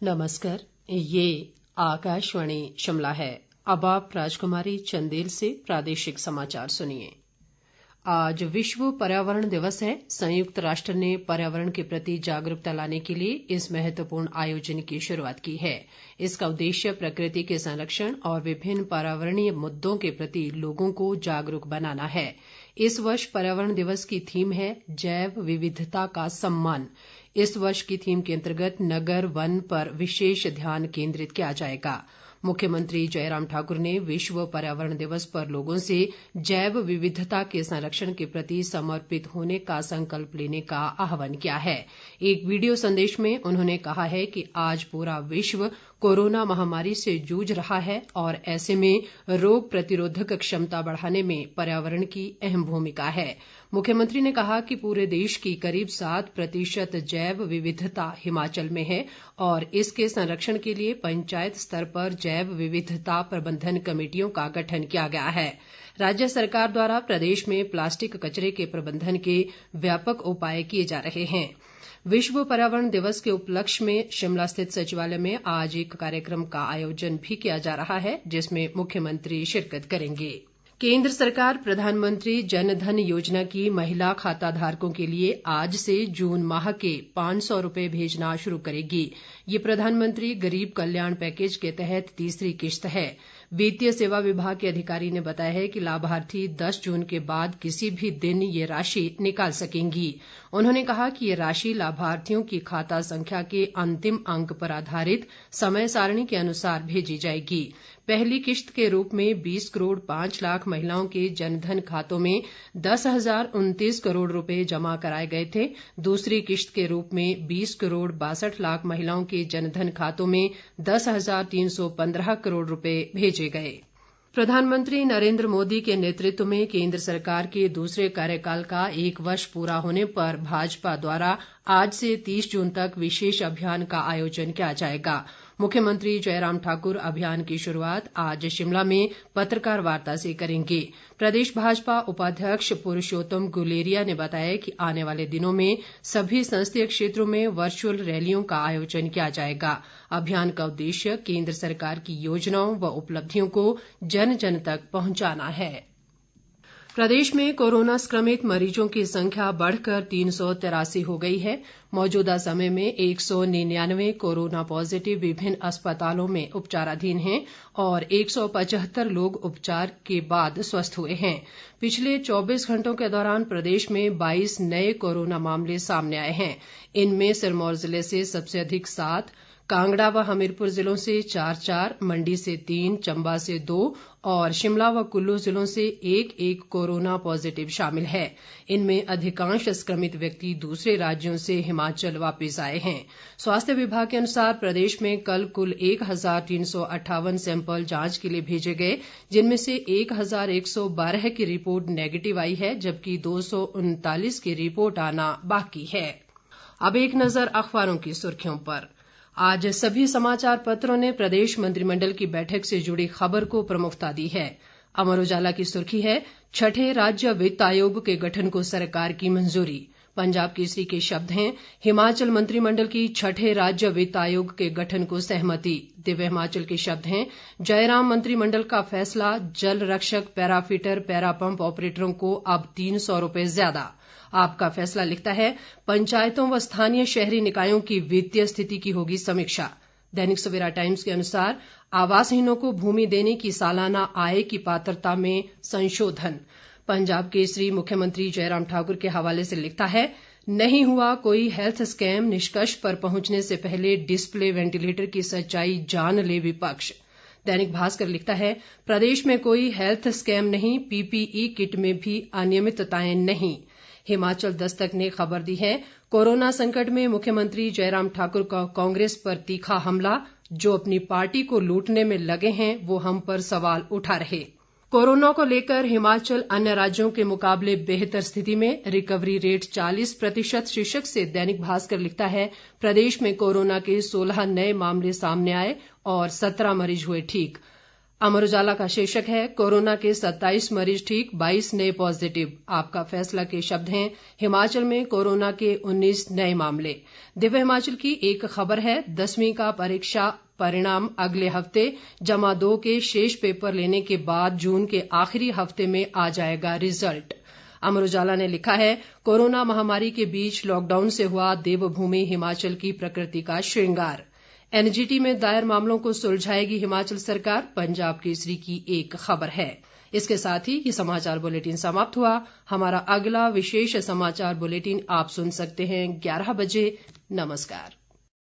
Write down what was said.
नमस्कार, ये आकाशवाणी शिमला है। अब आप राजकुमारी चंदेल से प्रादेशिक समाचार सुनिए। आज विश्व पर्यावरण दिवस है। संयुक्त राष्ट्र ने पर्यावरण के प्रति जागरूकता लाने के लिए इस महत्वपूर्ण आयोजन की शुरुआत की है। इसका उद्देश्य प्रकृति के संरक्षण और विभिन्न पर्यावरणीय मुद्दों के प्रति लोगों को जागरूक बनाना है। इस वर्ष पर्यावरण दिवस की थीम है जैव विविधता का सम्मान। इस वर्ष की थीम के अंतर्गत नगर वन पर विशेष ध्यान केंद्रित किया जाएगा। मुख्यमंत्री जयराम ठाकुर ने विश्व पर्यावरण दिवस पर लोगों से जैव विविधता के संरक्षण के प्रति समर्पित होने का संकल्प लेने का आह्वान किया है। एक वीडियो संदेश में उन्होंने कहा है कि आज पूरा विश्व कोरोना महामारी से जूझ रहा है और ऐसे में रोग प्रतिरोधक क्षमता बढ़ाने में पर्यावरण की अहम भूमिका है। मुख्यमंत्री ने कहा कि पूरे देश की करीब 7% जैव विविधता हिमाचल में है और इसके संरक्षण के लिए पंचायत स्तर पर जैव विविधता प्रबंधन कमेटियों का गठन किया गया है। राज्य सरकार द्वारा प्रदेश में प्लास्टिक कचरे के प्रबंधन के व्यापक उपाय किए जा रहे हैं। विश्व पर्यावरण दिवस के उपलक्ष्य में शिमला स्थित सचिवालय में आज एक कार्यक्रम का आयोजन भी किया जा रहा है, जिसमें मुख्यमंत्री शिरकत करेंगे। केंद्र सरकार प्रधानमंत्री जन धन योजना की महिला खाता धारकों के लिए आज से जून माह के 500 रुपए भेजना शुरू करेगी। ये प्रधानमंत्री गरीब कल्याण पैकेज के तहत तीसरी किश्त है। वित्तीय सेवा विभाग के अधिकारी ने बताया है कि लाभार्थी 10 जून के बाद किसी भी दिन ये राशि निकाल सकेंगी। उन्होंने कहा कि ये राशि लाभार्थियों की खाता संख्या के अंतिम अंक पर आधारित समय सारणी के अनुसार भेजी जाएगी। पहली किश्त के रूप में 20 करोड़ 5 लाख महिलाओं के जनधन खातों में 10,029 करोड़ रुपए जमा कराए गए थे। दूसरी किश्त के रूप में 20 करोड़ 62 लाख महिलाओं के जनधन खातों में 10,315 करोड़ रुपए भेजे गए। प्रधानमंत्री नरेंद्र मोदी के नेतृत्व में केंद्र सरकार के दूसरे कार्यकाल का 1 वर्ष पूरा होने पर भाजपा द्वारा आज से 30 जून तक विशेष अभियान का आयोजन किया जाएगा। मुख्यमंत्री जयराम ठाकुर अभियान की शुरुआत आज शिमला में पत्रकार वार्ता से करेंगे। प्रदेश भाजपा उपाध्यक्ष पुरुषोत्तम गुलेरिया ने बताया कि आने वाले दिनों में सभी संसदीय क्षेत्रों में वर्चुअल रैलियों का आयोजन किया जाएगा। अभियान का उद्देश्य केंद्र सरकार की योजनाओं व उपलब्धियों को जन जन तक पहुंचाना है। प्रदेश में कोरोना संक्रमित मरीजों की संख्या बढ़कर 383 हो गई है। मौजूदा समय में 199 कोरोना पॉजिटिव विभिन्न अस्पतालों में उपचाराधीन हैं और 175 लोग उपचार के बाद स्वस्थ हुए हैं। पिछले 24 घंटों के दौरान प्रदेश में 22 नए कोरोना मामले सामने आए हैं। इनमें सिरमौर जिले से सबसे अधिक 7, कांगड़ा व हमीरपुर जिलों से 4-4, मंडी से 3, चंबा से 2 और शिमला व कुल्लू जिलों से 1-1 कोरोना पॉजिटिव शामिल है। इनमें अधिकांश संक्रमित व्यक्ति दूसरे राज्यों से हिमाचल वापस आए हैं। स्वास्थ्य विभाग के अनुसार प्रदेश में कल कुल 1,358 सैंपल जांच के लिए भेजे गए, जिनमें से 1,112 की रिपोर्ट नेगेटिव आई है, जबकि 239 की रिपोर्ट आना बाकी है। अब एक नजर अखबारों की सुर्खियों पर। आज सभी समाचार पत्रों ने प्रदेश मंत्रिमंडल की बैठक से जुड़ी खबर को प्रमुखता दी है। अमर उजाला की सुर्खी है, छठे राज्य वित्त आयोग के गठन को सरकार की मंजूरी। पंजाब केसरी के शब्द हैं, हिमाचल मंत्रिमंडल की छठे राज्य वित्त आयोग के गठन को सहमति। दिव्य हिमाचल के शब्द हैं, जयराम मंत्रिमंडल का फैसला, जल रक्षक, पैराफिटर, पैरापंप ऑपरेटरों को अब 300 रुपए ज्यादा। आपका फैसला लिखता है, पंचायतों व स्थानीय शहरी निकायों की वित्तीय स्थिति की होगी समीक्षा। दैनिक सवेरा टाइम्स के अनुसार आवासहीनों को भूमि देने की सालाना आय की पात्रता में संशोधन। पंजाब केसरी मुख्यमंत्री जयराम ठाकुर के हवाले से लिखता है, नहीं हुआ कोई हेल्थ स्कैम, निष्कर्ष पर पहुंचने से पहले डिस्प्ले वेंटिलेटर की सच्चाई जान ले विपक्ष। दैनिक भास्कर लिखता है, प्रदेश में कोई हेल्थ स्कैम नहीं, पीपीई किट में भी अनियमितताएं नहीं। हिमाचल दस्तक ने खबर दी है, कोरोना संकट में मुख्यमंत्री जयराम ठाकुर का कांग्रेस पर तीखा हमला, जो अपनी पार्टी को लूटने में लगे हैं वो हम पर सवाल उठा रहे। कोरोना को लेकर हिमाचल अन्य राज्यों के मुकाबले बेहतर स्थिति में, रिकवरी रेट 40% शीर्षक से दैनिक भास्कर लिखता है, प्रदेश में कोरोना के 16 नए मामले सामने आए और 17 मरीज हुए ठीक। अमर उजाला का शीर्षक है कोरोना के 27 मरीज ठीक, 22 नए पॉजिटिव। आपका फैसला के शब्द हैं हिमाचल में कोरोना के 19 नए मामले। दिव्य हिमाचल की एक खबर है 10वीं का परीक्षा परिणाम अगले हफ्ते, जमा 2 के शेष पेपर लेने के बाद जून के आखिरी हफ्ते में आ जाएगा रिजल्ट। अमर उजाला ने लिखा है कोरोना महामारी के बीच लॉकडाउन से हुआ देवभूमि हिमाचल की प्रकृति का श्रृंगार। एनजीटी में दायर मामलों को सुलझाएगी हिमाचल सरकार, पंजाब केसरी की एक खबर है। इसके साथ ही ये समाचार बुलेटिन समाप्त हुआ। हमारा अगला विशेष समाचार बुलेटिन आप सुन सकते हैं 11 बजे। नमस्कार।